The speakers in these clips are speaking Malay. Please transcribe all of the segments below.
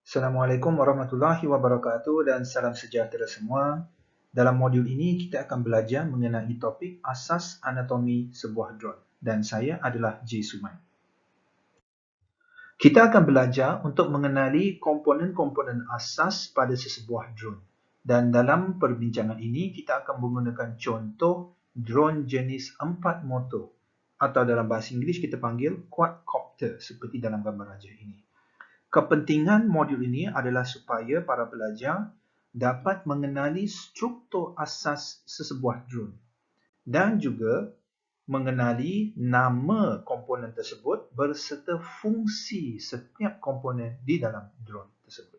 Assalamualaikum warahmatullahi wabarakatuh dan salam sejahtera semua. Dalam modul ini kita akan belajar mengenai topik asas anatomi sebuah drone dan saya adalah J. Suman. Kita akan belajar untuk mengenali komponen-komponen asas pada sesebuah drone. Dan dalam perbincangan ini kita akan menggunakan contoh drone jenis 4 motor atau dalam bahasa Inggeris kita panggil quadcopter seperti dalam gambar rajah ini. Kepentingan modul ini adalah supaya para pelajar dapat mengenali struktur asas sesebuah drone dan juga mengenali nama komponen tersebut berserta fungsi setiap komponen di dalam drone tersebut.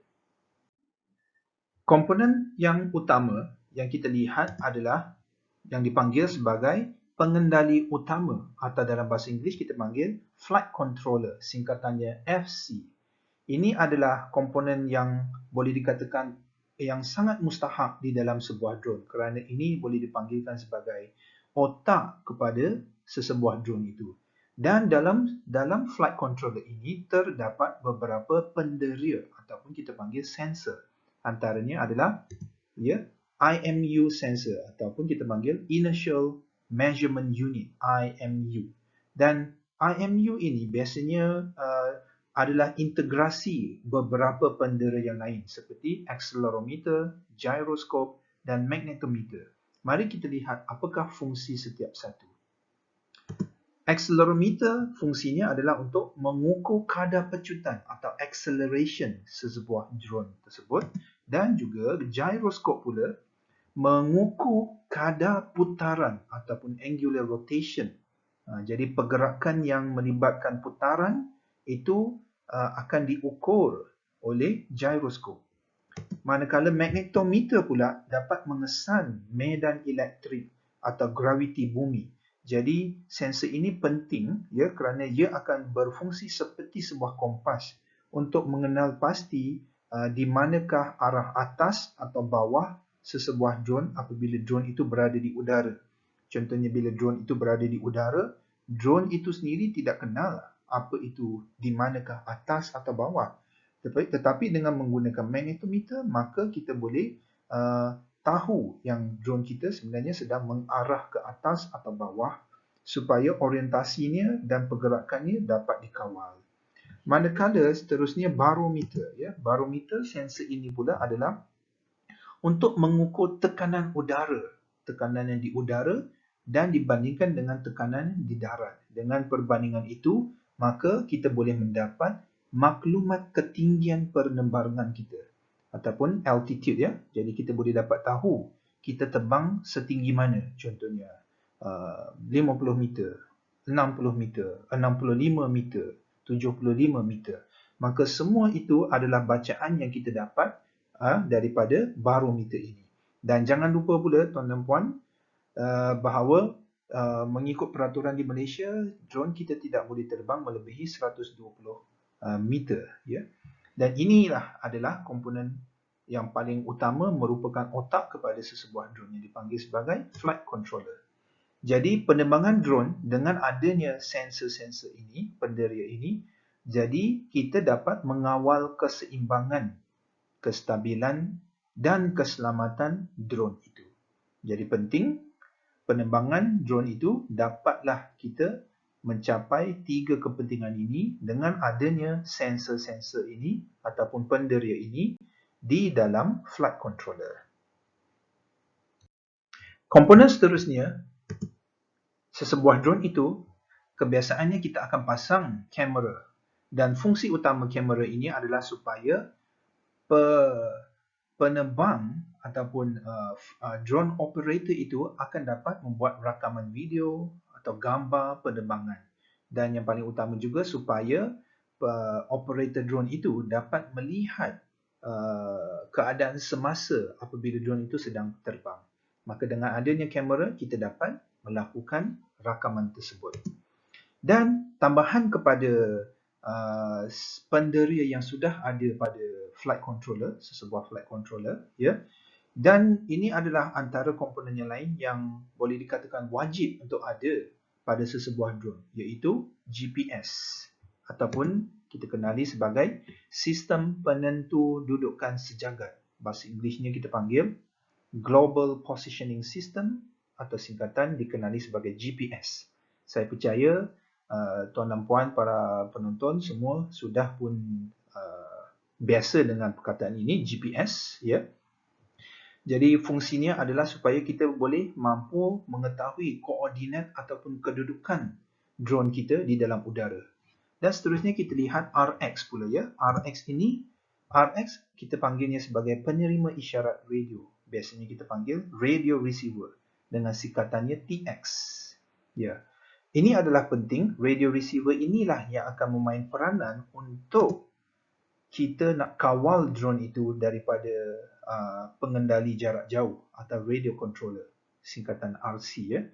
Komponen yang utama yang kita lihat adalah yang dipanggil sebagai pengendali utama atau dalam bahasa Inggeris kita panggil flight controller, singkatannya FC. Ini adalah komponen yang boleh dikatakan yang sangat mustahak di dalam sebuah drone kerana ini boleh dipanggilkan sebagai otak kepada sesebuah drone itu. Dan dalam flight controller ini terdapat beberapa penderia ataupun kita panggil sensor. Antaranya adalah IMU sensor ataupun kita panggil Inertial Measurement Unit, IMU. Dan IMU ini biasanya adalah integrasi beberapa pendera yang lain seperti accelerometer, gyroscope dan magnetometer. Mari kita lihat apakah fungsi setiap satu. Accelerometer fungsinya adalah untuk mengukur kadar pecutan atau acceleration sesebuah drone tersebut dan juga gyroscope pula mengukur kadar putaran ataupun angular rotation. Jadi pergerakan yang melibatkan putaran itu akan diukur oleh gyroscope. Manakala magnetometer pula dapat mengesan medan elektrik atau graviti bumi. Jadi sensor ini penting kerana ia akan berfungsi seperti sebuah kompas untuk mengenal pasti di manakah arah atas atau bawah sesebuah drone apabila drone itu berada di udara. Contohnya bila drone itu berada di udara, drone itu sendiri tidak kenal apa itu di manakah atas atau bawah. Tetapi dengan menggunakan magnetometer maka kita boleh tahu yang drone kita sebenarnya sedang mengarah ke atas atau bawah supaya orientasinya dan pergerakannya dapat dikawal. Manakala seterusnya barometer. Barometer sensor ini pula adalah untuk mengukur tekanan udara. Tekanan yang di udara dan dibandingkan dengan tekanan di darat. Dengan perbandingan itu, maka kita boleh mendapat maklumat ketinggian penerbangan kita ataupun altitude Jadi kita boleh dapat tahu kita terbang setinggi mana. Contohnya 50 meter, 60 meter, 65 meter, 75 meter. Maka semua itu adalah bacaan yang kita dapat daripada barometer ini. Dan jangan lupa pula tuan dan puan bahawa mengikut peraturan di Malaysia, drone kita tidak boleh terbang melebihi 120 meter. Dan inilah adalah komponen yang paling utama merupakan otak kepada sesebuah drone yang dipanggil sebagai flight controller. Jadi penerbangan drone dengan adanya sensor-sensor ini, penderia ini, jadi kita dapat mengawal keseimbangan, kestabilan dan keselamatan drone itu. Jadi penting penerbangan drone itu dapatlah kita mencapai 3 kepentingan ini dengan adanya sensor-sensor ini ataupun penderia ini di dalam flight controller. Komponen seterusnya, sesebuah drone itu kebiasaannya kita akan pasang kamera dan fungsi utama kamera ini adalah supaya penerbang ataupun drone operator itu akan dapat membuat rakaman video atau gambar penerbangan. Dan yang paling utama juga supaya operator drone itu dapat melihat keadaan semasa apabila drone itu sedang terbang. Maka dengan adanya kamera kita dapat melakukan rakaman tersebut. Dan tambahan kepada penderia yang sudah ada pada flight controller, sesebuah flight controller, dan ini adalah antara komponen yang lain yang boleh dikatakan wajib untuk ada pada sesebuah drone, iaitu GPS ataupun kita kenali sebagai sistem penentu dudukan sejagat. Bahasa Inggerisnya kita panggil Global Positioning System atau singkatan dikenali sebagai GPS. Saya percaya tuan dan puan para penonton semua sudah pun biasa dengan perkataan ini, GPS, ya. Jadi fungsinya adalah supaya kita boleh mampu mengetahui koordinat ataupun kedudukan drone kita di dalam udara. Dan seterusnya kita lihat RX pula, ya. RX kita panggilnya sebagai penerima isyarat radio. Biasanya kita panggil radio receiver dengan singkatannya TX. Ya. Ini adalah penting. Radio receiver inilah yang akan memain peranan untuk kita nak kawal drone itu daripada pengendali jarak jauh atau radio controller, singkatan RC, ya.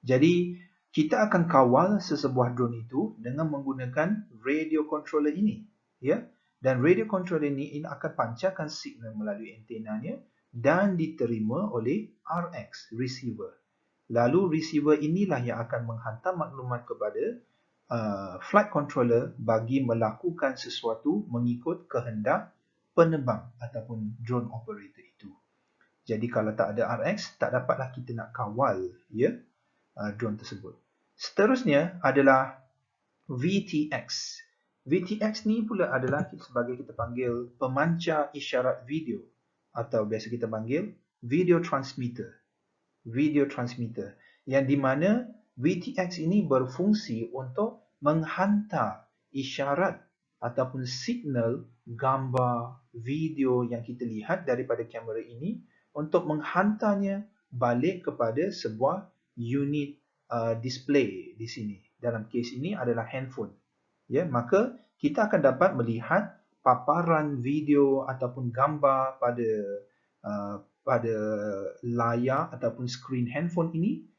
Jadi kita akan kawal sesebuah drone itu dengan menggunakan radio controller ini, ya. Dan radio controller ini akan pancarkan signal melalui antenanya dan diterima oleh RX receiver. Lalu receiver inilah yang akan menghantar maklumat kepada flight controller bagi melakukan sesuatu mengikut kehendak penebang ataupun drone operator itu. Jadi kalau tak ada RX, tak dapatlah kita nak kawal, ya, drone tersebut. Seterusnya adalah VTX. VTX ni pula adalah sebagai kita panggil pemancar isyarat video atau biasa kita panggil video transmitter. Video transmitter yang di mana VTX ini berfungsi untuk menghantar isyarat ataupun signal gambar, video yang kita lihat daripada kamera ini untuk menghantarnya balik kepada sebuah unit display di sini. Dalam kes ini adalah handphone. Ya, maka kita akan dapat melihat paparan video ataupun gambar pada layar ataupun skrin handphone ini.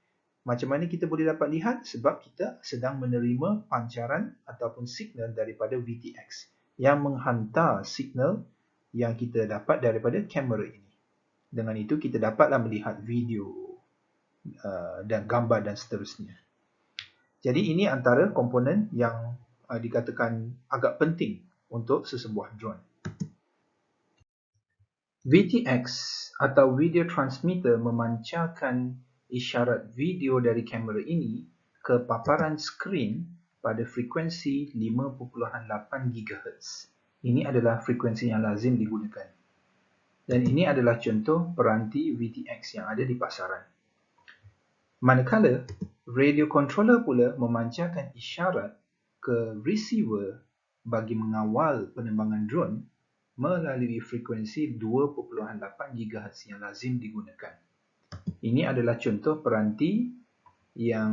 Macam mana kita boleh dapat lihat? Sebab kita sedang menerima pancaran ataupun signal daripada VTX yang menghantar signal yang kita dapat daripada kamera ini. Dengan itu kita dapatlah melihat video dan gambar dan seterusnya. Jadi ini antara komponen yang dikatakan agak penting untuk sesebuah drone. VTX atau video transmitter memancarkan isyarat video dari kamera ini ke paparan skrin pada frekuensi 5.8 GHz. Ini adalah frekuensi yang lazim digunakan. Dan ini adalah contoh peranti VTX yang ada di pasaran. Manakala, radio controller pula memancarkan isyarat ke receiver bagi mengawal penerbangan drone melalui frekuensi 2.8 GHz yang lazim digunakan. Ini adalah contoh peranti yang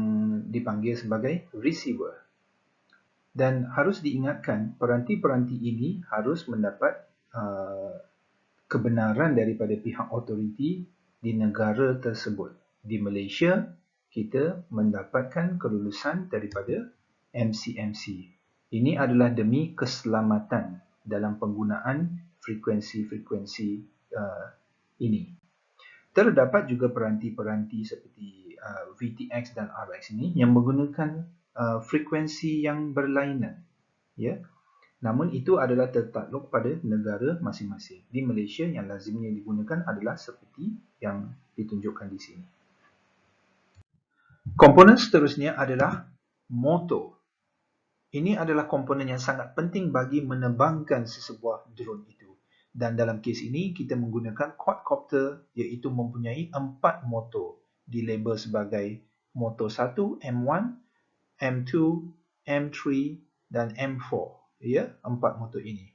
dipanggil sebagai receiver. Dan harus diingatkan, peranti-peranti ini harus mendapat kebenaran daripada pihak autoriti di negara tersebut. Di Malaysia, kita mendapatkan kelulusan daripada MCMC. Ini adalah demi keselamatan dalam penggunaan frekuensi-frekuensi ini. Terdapat juga peranti-peranti seperti VTX dan RX ini yang menggunakan frekuensi yang berlainan, ya. Namun itu adalah tertakluk pada negara masing-masing. Di Malaysia yang lazimnya digunakan adalah seperti yang ditunjukkan di sini. Komponen seterusnya adalah motor. Ini adalah komponen yang sangat penting bagi menerbangkan sesebuah drone itu. Dan dalam kes ini kita menggunakan quadcopter, iaitu mempunyai 4 motor dilabel sebagai motor 1, M1, M2, M3 dan M4. Ya, 4 motor ini.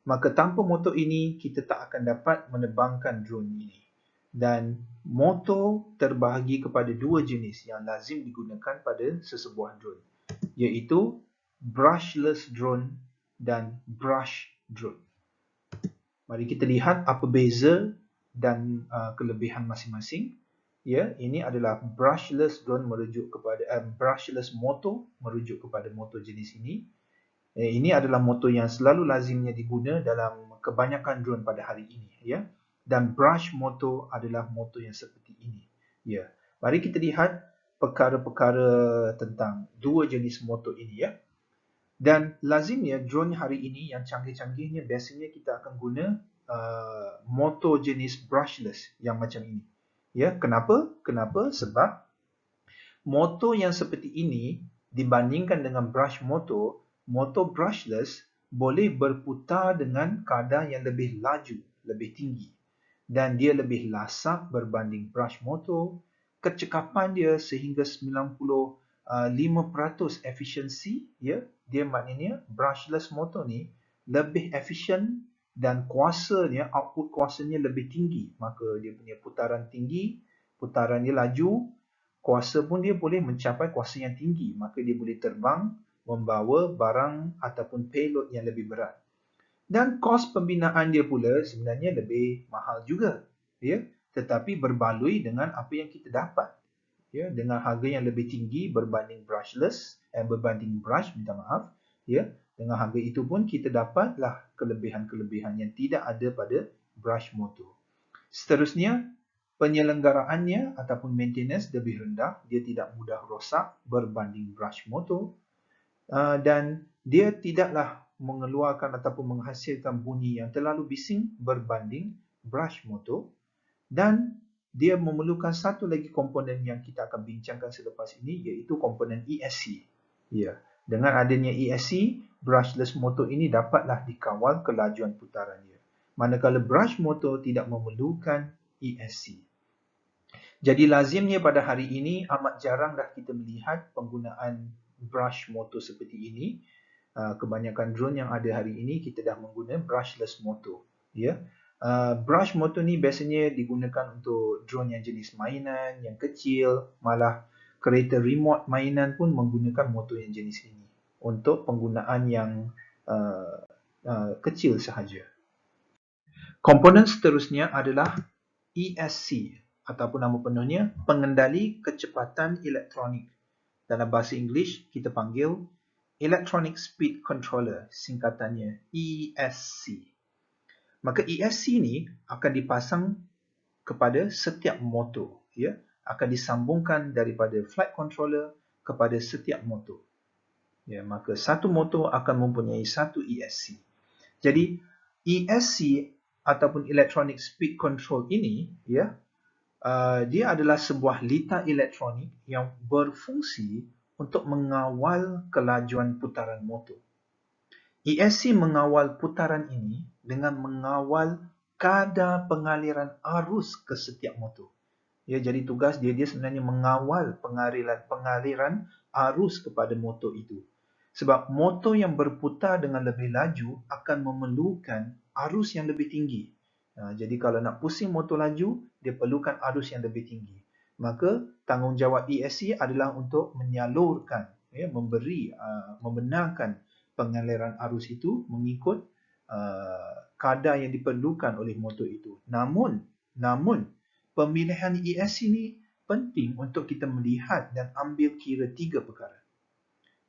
Maka tanpa motor ini kita tak akan dapat menerbangkan drone ini. Dan motor terbahagi kepada 2 jenis yang lazim digunakan pada sesebuah drone, iaitu brushless drone dan brush drone. Mari kita lihat apa beza dan kelebihan masing-masing. Ya, ini adalah brushless drone merujuk kepada brushless motor merujuk kepada motor jenis ini. Ini adalah motor yang selalu lazimnya diguna dalam kebanyakan drone pada hari ini, ya. Dan brush motor adalah motor yang seperti ini. Ya. Mari kita lihat perkara-perkara tentang 2 jenis motor ini, ya. Dan lazimnya drone hari ini yang canggih-canggihnya biasanya kita akan guna motor jenis brushless yang macam ini. Ya, kenapa? Kenapa? Sebab motor yang seperti ini dibandingkan dengan brush motor, motor brushless boleh berputar dengan kadar yang lebih laju, lebih tinggi. Dan dia lebih lasak berbanding brush motor. Kecekapan dia sehingga 95% efisiensi, ya. Dia maknanya brushless motor ni lebih efisien dan kuasanya, output kuasanya lebih tinggi. Maka dia punya putaran tinggi, putaran dia laju, kuasa pun dia boleh mencapai kuasa yang tinggi. Maka dia boleh terbang, membawa barang ataupun payload yang lebih berat. Dan kos pembinaan dia pula sebenarnya lebih mahal juga, ya, tetapi berbaloi dengan apa yang kita dapat, ya, dengan harga yang lebih tinggi berbanding brushless, berbanding brush, minta maaf, ya. Dengan harga itu pun kita dapatlah kelebihan-kelebihan yang tidak ada pada brush motor. Seterusnya, penyelenggaraannya ataupun maintenance lebih rendah, dia tidak mudah rosak berbanding brush motor. Dan dia tidaklah mengeluarkan ataupun menghasilkan bunyi yang terlalu bising berbanding brush motor. Dan dia memerlukan satu lagi komponen yang kita akan bincangkan selepas ini, iaitu komponen ESC. Ya, dengan adanya ESC, brushless motor ini dapatlah dikawal kelajuan putarannya. Manakala brush motor tidak memerlukan ESC. Jadi lazimnya pada hari ini amat jarang dah kita melihat penggunaan brush motor seperti ini. Kebanyakan drone yang ada hari ini kita dah menggunakan brushless motor. Ya, brush motor ni biasanya digunakan untuk drone yang jenis mainan, yang kecil, malah kereta remote mainan pun menggunakan motor yang jenis ini untuk penggunaan yang kecil sahaja. Komponen seterusnya adalah ESC ataupun nama penuhnya pengendali kecepatan elektronik. Dalam bahasa Inggeris kita panggil Electronic Speed Controller, singkatannya ESC. Maka ESC ni akan dipasang kepada setiap motor, ya, akan disambungkan daripada flight controller kepada setiap motor. Ya, maka satu motor akan mempunyai satu ESC. Jadi ESC ataupun Electronic Speed Control ini, ya, dia adalah sebuah litar elektronik yang berfungsi untuk mengawal kelajuan putaran motor. ESC mengawal putaran ini dengan mengawal kadar pengaliran arus ke setiap motor. Ya, jadi tugas dia sebenarnya mengawal pengaliran arus kepada motor itu. Sebab motor yang berputar dengan lebih laju akan memerlukan arus yang lebih tinggi. Jadi kalau nak pusing motor laju, dia perlukan arus yang lebih tinggi. Maka tanggungjawab ESC adalah untuk menyalurkan, ya, membenarkan pengaliran arus itu mengikut kadar yang diperlukan oleh motor itu. Namun pemilihan ESC ini penting untuk kita melihat dan ambil kira tiga perkara.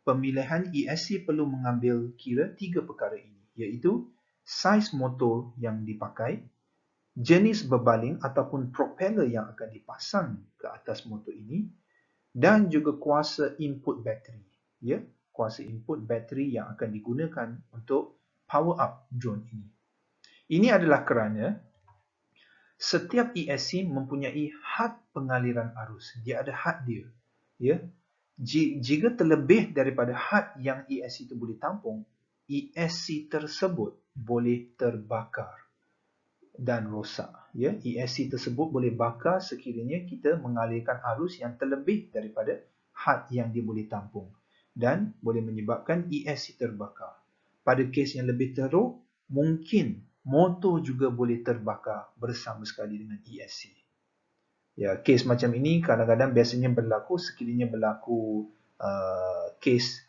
Pemilihan ESC perlu mengambil kira tiga perkara ini, iaitu saiz motor yang dipakai, jenis berbaling ataupun propeller yang akan dipasang ke atas motor ini, dan juga kuasa input bateri, ya, kuasa input bateri yang akan digunakan untuk power up drone ini. Ini adalah kerana setiap ESC mempunyai had pengaliran arus. Dia ada had dia, ya. Jika terlebih daripada had yang ESC itu boleh tampung, ESC tersebut boleh terbakar dan rosak, ya. ESC tersebut boleh bakar sekiranya kita mengalirkan arus yang terlebih daripada had yang dia boleh tampung, dan boleh menyebabkan ESC terbakar. Pada kes yang lebih teruk, mungkin motor juga boleh terbakar bersama sekali dengan ESC. Ya, kes macam ini kadang-kadang biasanya berlaku sekiranya berlaku kes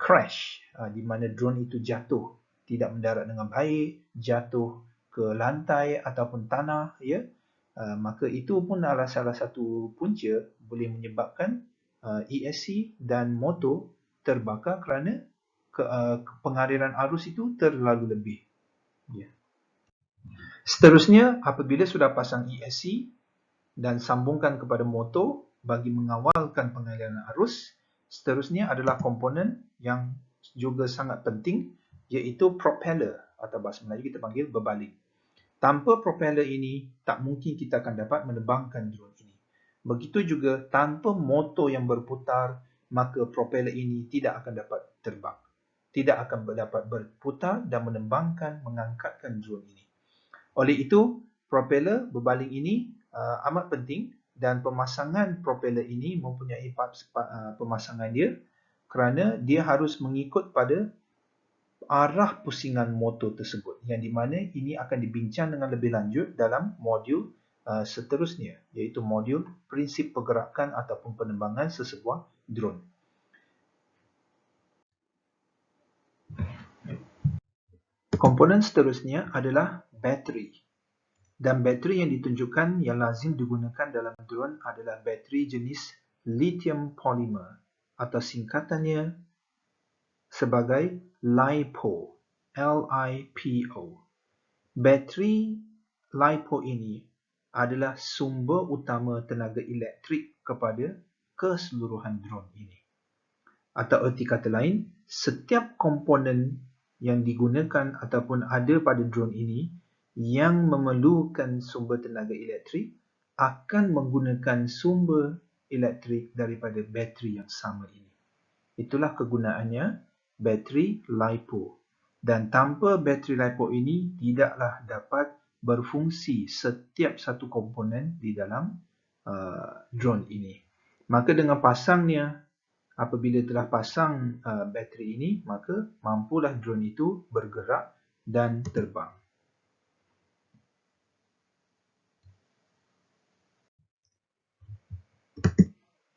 crash, di mana drone itu jatuh, tidak mendarat dengan baik, jatuh ke lantai ataupun tanah, ya. Maka itu pun adalah salah satu punca boleh menyebabkan ESC dan motor terbakar kerana pengaliran arus itu terlalu lebih. Ya. Seterusnya, apabila sudah pasang ESC dan sambungkan kepada motor bagi mengawalkan pengaliran arus, seterusnya adalah komponen yang juga sangat penting, iaitu propeller atau bahasa Melayu kita panggil berbaling. Tanpa propeller ini, tak mungkin kita akan dapat menerbangkan drone ini. Begitu juga tanpa motor yang berputar, maka propeller ini tidak akan dapat terbang. Tidak akan dapat berputar dan mengangkatkan drone ini. Oleh itu, propeller berbaling ini amat penting dan pemasangan propeller ini mempunyai pemasangan dia kerana dia harus mengikut pada arah pusingan motor tersebut, yang di mana ini akan dibincang dengan lebih lanjut dalam modul seterusnya, iaitu modul prinsip pergerakan ataupun penerbangan sesebuah drone. Komponen seterusnya adalah bateri. Dan bateri yang ditunjukkan yang lazim digunakan dalam drone adalah bateri jenis lithium polymer atau singkatannya sebagai LiPo. L-I-P-O. Bateri LiPo ini adalah sumber utama tenaga elektrik kepada keseluruhan drone ini. Atau erti kata lain, setiap komponen yang digunakan ataupun ada pada drone ini yang memerlukan sumber tenaga elektrik akan menggunakan sumber elektrik daripada bateri yang sama ini. Itulah kegunaannya bateri LiPo. Dan tanpa bateri LiPo ini tidaklah dapat berfungsi setiap satu komponen di dalam drone ini. Maka dengan pasangnya, apabila telah pasang bateri ini, maka mampulah drone itu bergerak dan terbang.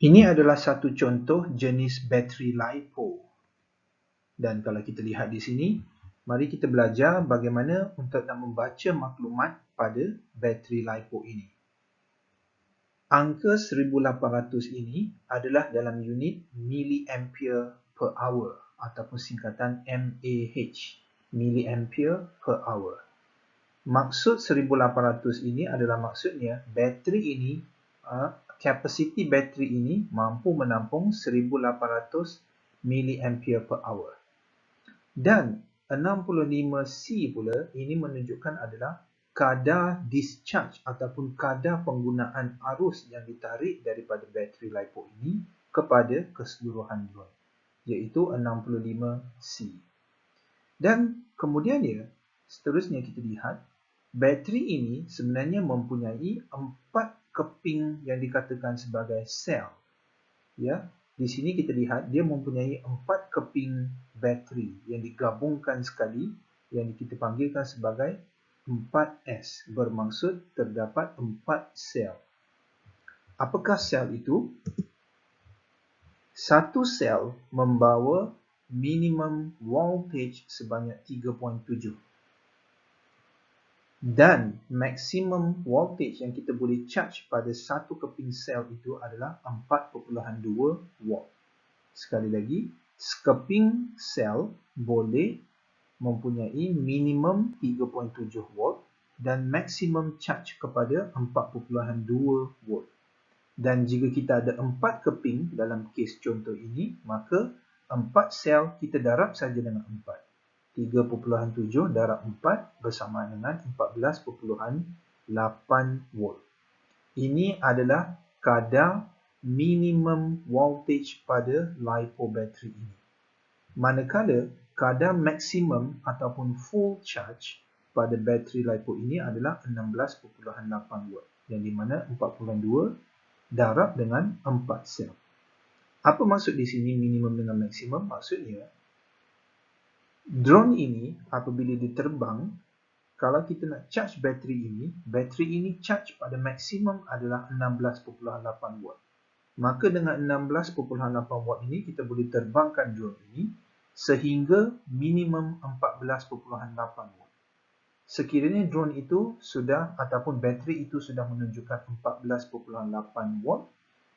Ini adalah satu contoh jenis bateri LiPo. Dan kalau kita lihat di sini, mari kita belajar bagaimana untuk nak membaca maklumat pada bateri LiPo ini. Angka 1800 ini adalah dalam unit milliampere per hour ataupun singkatan mAh, milliampere per hour. Maksud 1800 ini adalah maksudnya bateri ini, kapasiti bateri ini mampu menampung 1800 milliampere per hour. Dan 65C pula ini menunjukkan adalah kadar discharge ataupun kadar penggunaan arus yang ditarik daripada bateri LiPo ini kepada keseluruhan drone, iaitu 65C. Dan kemudiannya, seterusnya kita lihat, bateri ini sebenarnya mempunyai 4 keping yang dikatakan sebagai sel. Ya, di sini kita lihat dia mempunyai 4 keping bateri yang digabungkan sekali, yang kita panggilkan sebagai 4S, bermaksud terdapat 4 sel. Apakah sel itu? Satu sel membawa minimum voltage sebanyak 3.7 dan maksimum voltage yang kita boleh charge pada satu keping sel itu adalah 4.2 volt. Sekali lagi, sekeping sel boleh mempunyai minimum 3.7 volt dan maksimum charge kepada 4.2 volt. Dan jika kita ada 4 keping dalam kes contoh ini, maka 4 sel kita darab saja dengan 4. 3.7 darab 4 bersamaan dengan 14.8 volt. Ini adalah kadar minimum voltage pada LiPo bateri ini. Manakala kadar maksimum ataupun full charge pada bateri LiPo ini adalah 16.8 volt, yang di mana 42 darab dengan 4 sel. Apa maksud di sini minimum dengan maksimum? Maksudnya, drone ini apabila diterbang, kalau kita nak charge bateri ini charge pada maksimum adalah 16.8 volt. Maka dengan 16.8 volt ini kita boleh terbangkan drone ini sehingga minimum 14.8 volt. Sekiranya drone itu sudah ataupun bateri itu sudah menunjukkan 14.8 volt,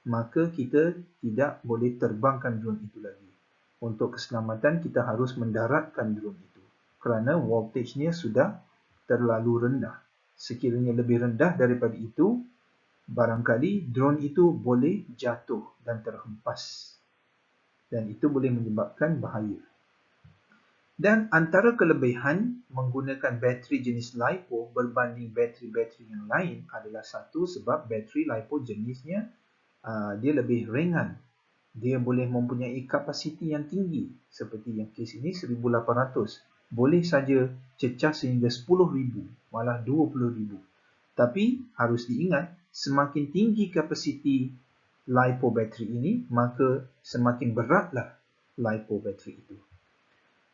maka kita tidak boleh terbangkan drone itu lagi. Untuk keselamatan kita harus mendaratkan drone itu kerana voltage-nya sudah terlalu rendah. Sekiranya lebih rendah daripada itu, barangkali drone itu boleh jatuh dan terhempas. Dan itu boleh menyebabkan bahaya. Dan antara kelebihan menggunakan bateri jenis LiPo berbanding bateri-bateri yang lain adalah satu, sebab bateri LiPo jenisnya dia lebih ringan. Dia boleh mempunyai kapasiti yang tinggi seperti yang kes ini 1800. Boleh saja cecah sehingga 10,000, malah 20,000. Tapi harus diingat, semakin tinggi kapasiti LiPo bateri ini, maka semakin beratlah LiPo bateri itu.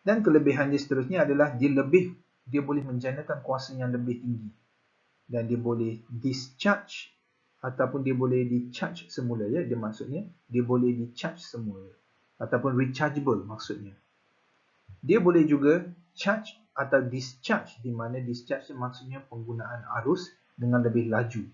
Dan kelebihan dia seterusnya adalah dia boleh menjanakan kuasa yang lebih tinggi. Dan dia boleh discharge ataupun dia boleh di-charge semula, ya. Dia maksudnya dia boleh di-charge semula ataupun rechargeable maksudnya. Dia boleh juga charge atau discharge, di mana discharge maksudnya penggunaan arus dengan lebih laju.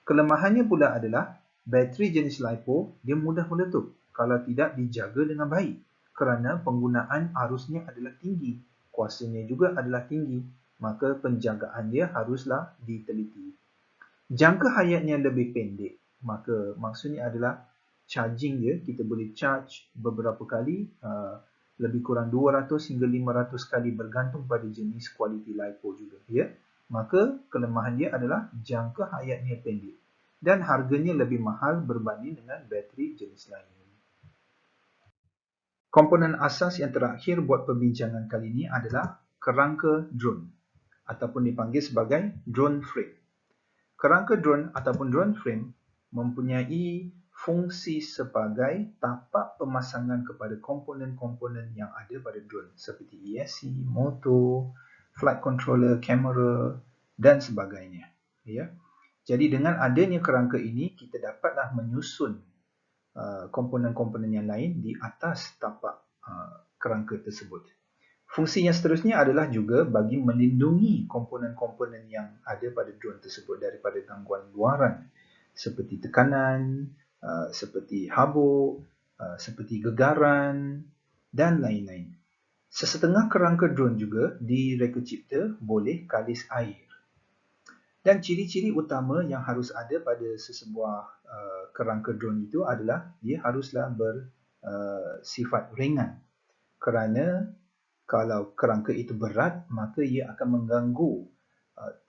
Kelemahannya pula adalah bateri jenis LiPo dia mudah meletup kalau tidak dijaga dengan baik, kerana penggunaan arusnya adalah tinggi, kuasanya juga adalah tinggi, maka penjagaan dia haruslah diteliti. Jangka hayatnya lebih pendek, maka maksudnya adalah charging dia, kita boleh charge beberapa kali, lebih kurang 200 hingga 500 kali bergantung pada jenis kualiti LiPo juga, ya. Maka kelemahan dia adalah jangka hayatnya pendek dan harganya lebih mahal berbanding dengan bateri jenis lain. Komponen asas yang terakhir buat perbincangan kali ini adalah kerangka drone ataupun dipanggil sebagai drone frame. Kerangka drone ataupun drone frame mempunyai fungsi sebagai tapak pemasangan kepada komponen-komponen yang ada pada drone seperti ESC, motor, flight controller, kamera dan sebagainya. Ya. Jadi dengan adanya kerangka ini, kita dapatlah menyusun komponen-komponen yang lain di atas tapak kerangka tersebut. Fungsi yang seterusnya adalah juga bagi melindungi komponen-komponen yang ada pada drone tersebut daripada gangguan luaran seperti tekanan, seperti habuk, seperti gegaran dan lain-lain. Sesetengah kerangka drone juga direka cipta boleh kalis air. Dan ciri-ciri utama yang harus ada pada sesebuah kerangka drone itu adalah dia haruslah bersifat ringan. Kerana kalau kerangka itu berat, maka ia akan mengganggu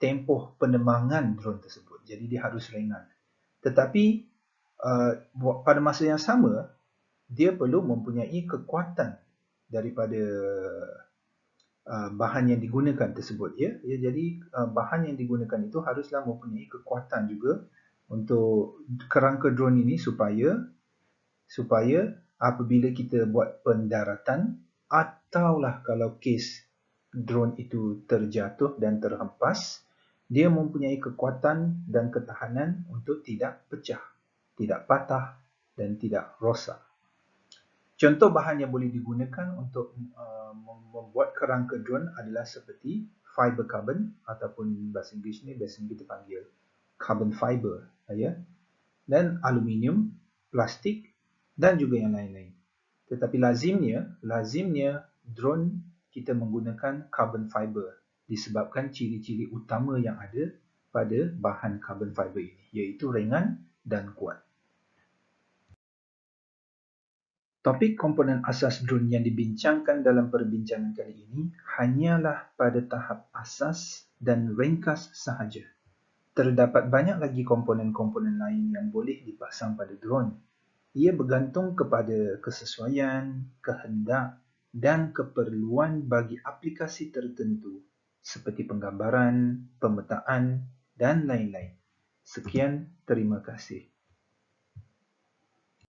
tempoh penerbangan drone tersebut. Jadi dia harus ringan. Tetapi pada masa yang sama, dia perlu mempunyai kekuatan daripada bahan yang digunakan tersebut, ya. Jadi bahan yang digunakan itu haruslah mempunyai kekuatan juga untuk kerangka drone ini supaya apabila kita buat pendaratan ataulah kalau kes drone itu terjatuh dan terhempas, dia mempunyai kekuatan dan ketahanan untuk tidak pecah, tidak patah dan tidak rosak. Contoh bahan yang boleh digunakan untuk membuat kerangka drone adalah seperti fiber carbon ataupun bahasa Inggeris ni biasanya kita panggil carbon fiber, ya. Dan aluminium, plastik dan juga yang lain-lain. Tetapi lazimnya drone kita menggunakan carbon fiber disebabkan ciri-ciri utama yang ada pada bahan carbon fiber ini, iaitu ringan dan kuat. Topik komponen asas drone yang dibincangkan dalam perbincangan kali ini hanyalah pada tahap asas dan ringkas sahaja. Terdapat banyak lagi komponen-komponen lain yang boleh dipasang pada drone. Ia bergantung kepada kesesuaian, kehendak dan keperluan bagi aplikasi tertentu seperti penggambaran, pemetaan dan lain-lain. Sekian, terima kasih.